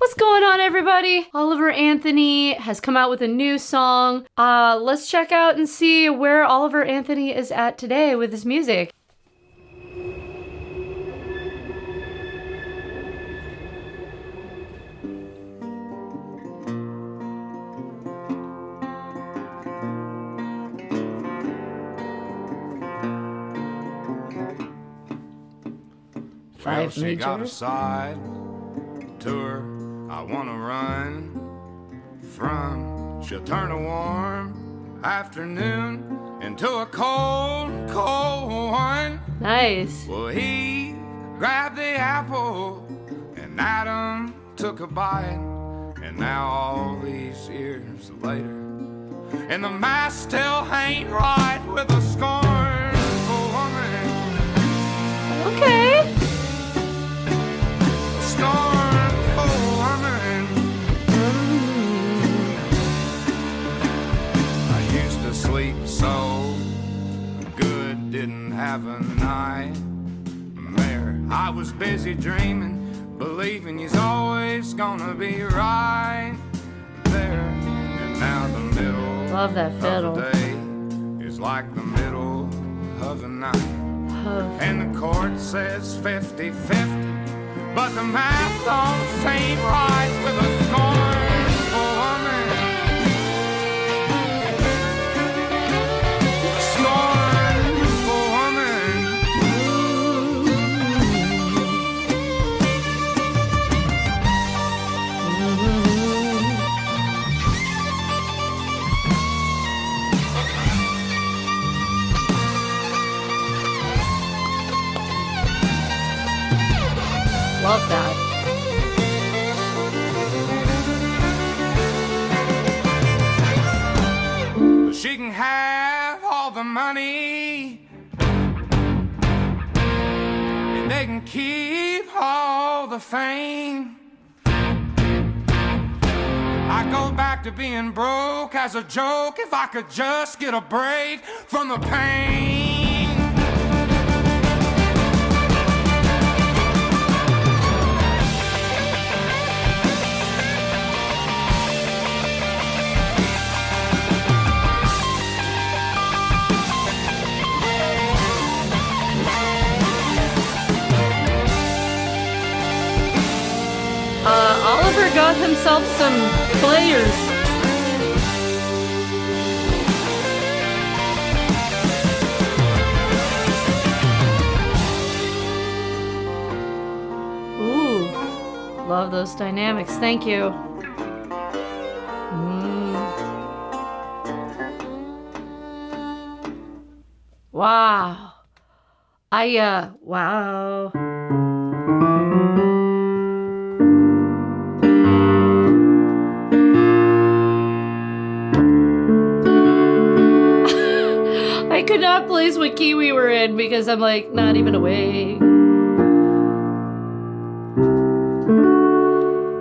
What's going on, everybody? Oliver Anthony has come out with a new song. Let's check out and see where Oliver Anthony is at today with his music. Well, she got a side tour I wanna run from. She'll turn a warm afternoon into a cold, cold one. Nice. Well, he grabbed the apple and Adam took a bite. And now all these years later, and the mask still ain't right with a scornful woman. Okay. Scornful woman. I used to sleep so good, didn't have a nightmare. I was busy dreaming, believing he's always gonna be right there. And now the middle Love that fiddle. of the day is like the middle of the night. And the court says 50-50, but the math don't seem right with a scornful woman. A scornful woman. Love that. She can have all the money, and they can keep all the fame. I go back to being broke as a joke if I could just get a break from the pain. Oliver got himself some players. Ooh, love those dynamics. Thank you. Wow. Wow. I could not place what key we were in because I'm like not even awake.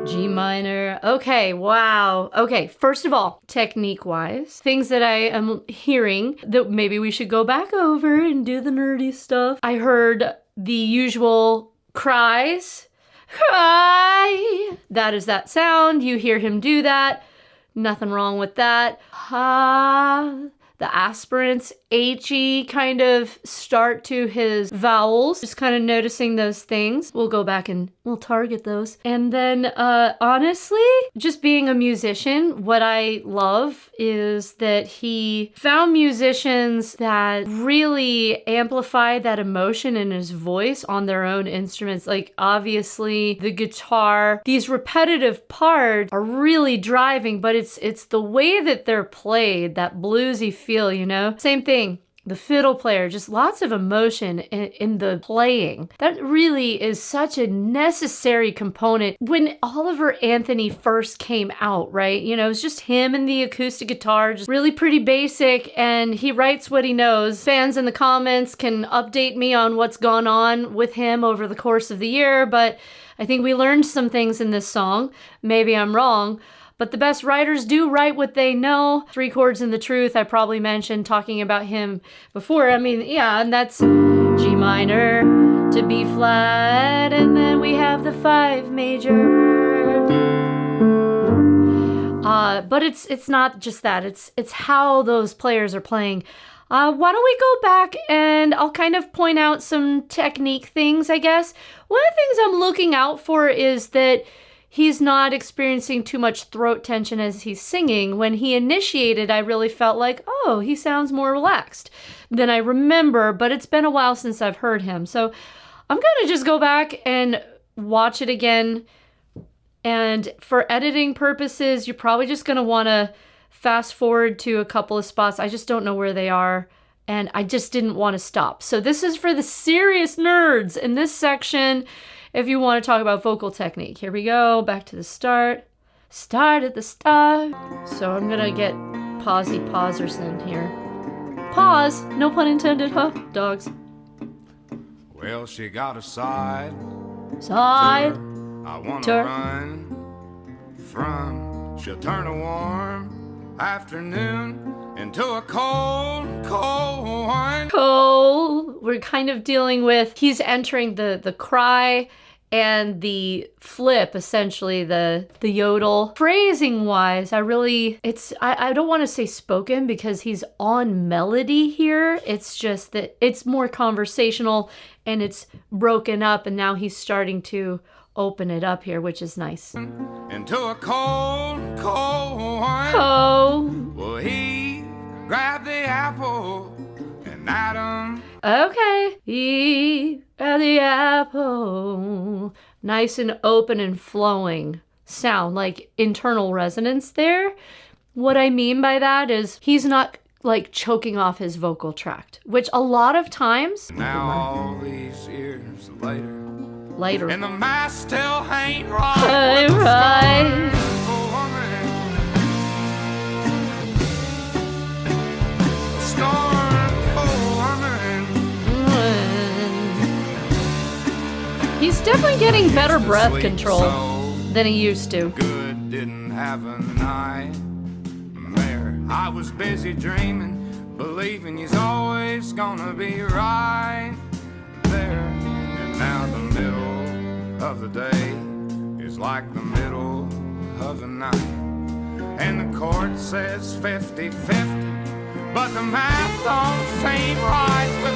G minor. Okay, wow. Okay, first of all, technique-wise, things that I am hearing that maybe we should go back over and do the nerdy stuff. I heard the usual cries. Cry! That is that sound. You hear him do that. Nothing wrong with that. Ha. The aspirants, H-E kind of start to his vowels. Just kind of noticing those things. We'll go back and we'll target those. And then honestly, just being a musician, what I love is that he found musicians that really amplify that emotion in his voice on their own instruments. Like obviously the guitar, these repetitive parts are really driving, but it's the way that they're played, that bluesy feel, you know? Same thing. The fiddle player, just lots of emotion in the playing. That really is such a necessary component. When Oliver Anthony first came out, right? You know, it's just him and the acoustic guitar, just really pretty basic, and he writes what he knows. Fans in the comments can update me on what's gone on with him over the course of the year, but I think we learned some things in this song. Maybe I'm wrong. But the best writers do write what they know. 3 chords in the truth, I probably mentioned talking about him before. I mean, yeah, and that's G minor to B flat, and then we have the 5 major. But it's not just that. It's how those players are playing. Why don't we go back and I'll kind of point out some technique things, I guess. One of the things I'm looking out for is that he's not experiencing too much throat tension as he's singing. When he initiated, I really felt like, oh, he sounds more relaxed than I remember, but it's been a while since I've heard him. So I'm going to just go back and watch it again. And for editing purposes, you're probably just going to want to fast forward to a couple of spots. I just don't know where they are. And I just didn't want to stop. So this is for the serious nerds in this section. If you want to talk about vocal technique, here we go. Back to the start. Start at the start. So I'm going to get Pauserson here. Pause. No pun intended, huh? Dogs. Well, she got a side. Side. I want to run from. She'll turn a warm afternoon into a cold, cold one. Cold. We're kind of dealing with, he's entering the cry and the flip, essentially, the yodel. Phrasing wise, I don't want to say spoken because he's on melody here. It's just that it's more conversational and it's broken up, and now he's starting to open it up here, which is nice. Into a cold, cold one. Cold. Well, he grabbed the apple and Adam. Okay. He grabbed the apple. Nice and open and flowing sound, like internal resonance there. What I mean by that is he's not like choking off his vocal tract, which a lot of times. Now all these years later. And the mask still ain't right. Hey, right. He's definitely getting better breath control than he used to. Good didn't have a nightmare. I was busy dreaming, believing he's always gonna be right there. And now the middle of the day is like the middle of the night. And the court says 50-50, but the math don't seem right with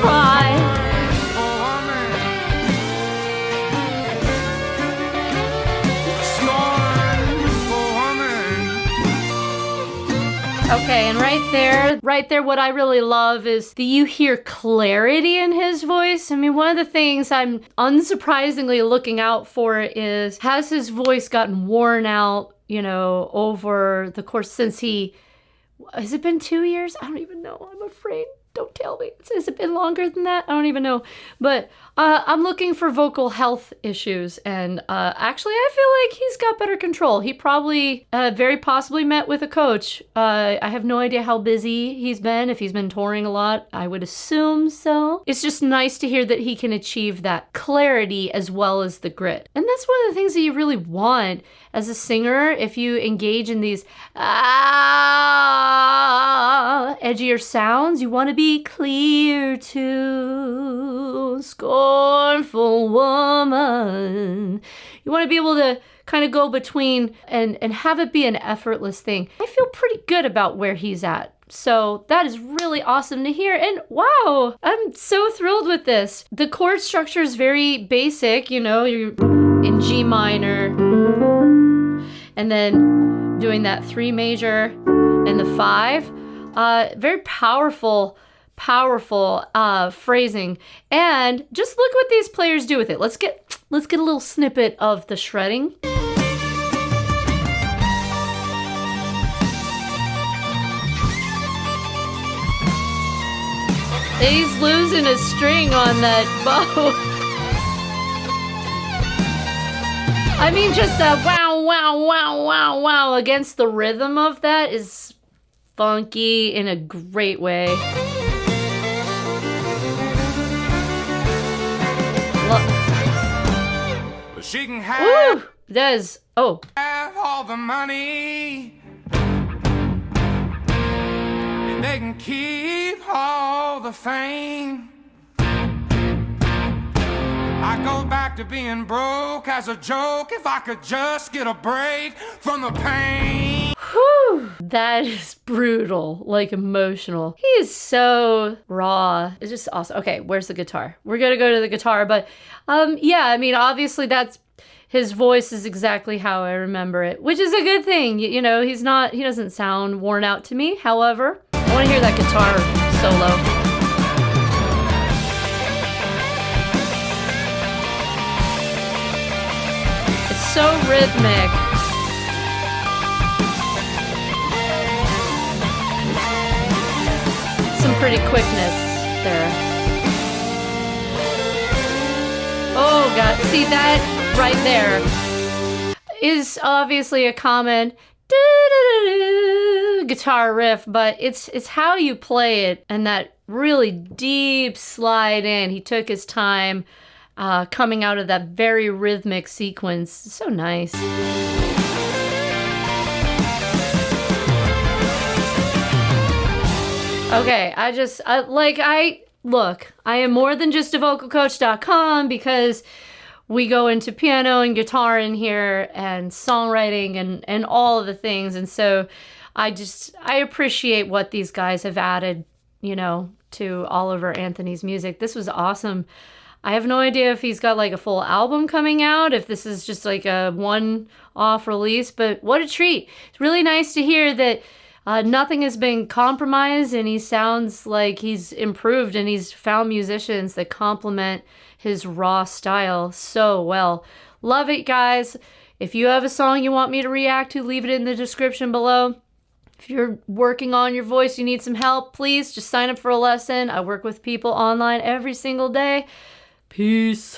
Okay, and right there, what I really love is that you hear clarity in his voice. I mean, one of the things I'm unsurprisingly looking out for is, has his voice gotten worn out, over the course since has it been 2 years? I don't even know. I'm afraid. Don't tell me. Has it been longer than that? I don't even know. But I'm looking for vocal health issues. And actually, I feel like he's got better control. He probably very possibly met with a coach. I have no idea how busy he's been. If he's been touring a lot, I would assume so. It's just nice to hear that he can achieve that clarity as well as the grit. And that's one of the things that you really want as a singer. If you engage in these edgier sounds, you want to be clear to scornful woman. You want to be able to kind of go between and have it be an effortless thing. I feel pretty good about where he's at. So that is really awesome to hear. And wow, I'm so thrilled with this. The chord structure is very basic, you're in G minor, and then doing that 3 major and the 5. Very powerful phrasing. And just look what these players do with it. Let's get a little snippet of the shredding. He's losing a string on that bow. I mean, just that wow, wow, wow, wow, wow against the rhythm of that is funky in a great way. But she can have all the money, and they can keep all the fame. I go back to being broke as a joke if I could just get a break from the pain. Whew, that is brutal, like emotional. He is so raw. It's just awesome. Okay, where's the guitar? We're gonna go to the guitar, but yeah, I mean, obviously that's his voice is exactly how I remember it, which is a good thing. You know, he doesn't sound worn out to me. However, I want to hear that guitar solo. It's so rhythmic. Some pretty quickness there. Oh God, see that right there is obviously a common guitar riff, but it's how you play it and that really deep slide in. He took his time coming out of that very rhythmic sequence. So nice. Okay, look, I am more than just a vocalcoach.com because we go into piano and guitar in here and songwriting and all of the things. And so I appreciate what these guys have added, you know, to Oliver Anthony's music. This was awesome. I have no idea if he's got like a full album coming out, if this is just like a one-off release, but what a treat. It's really nice to hear that nothing has been compromised and he sounds like he's improved and he's found musicians that complement his raw style so well. Love it, guys. If you have a song you want me to react to, leave it in the description below. If you're working on your voice, you need some help, please just sign up for a lesson. I work with people online every single day. Peace.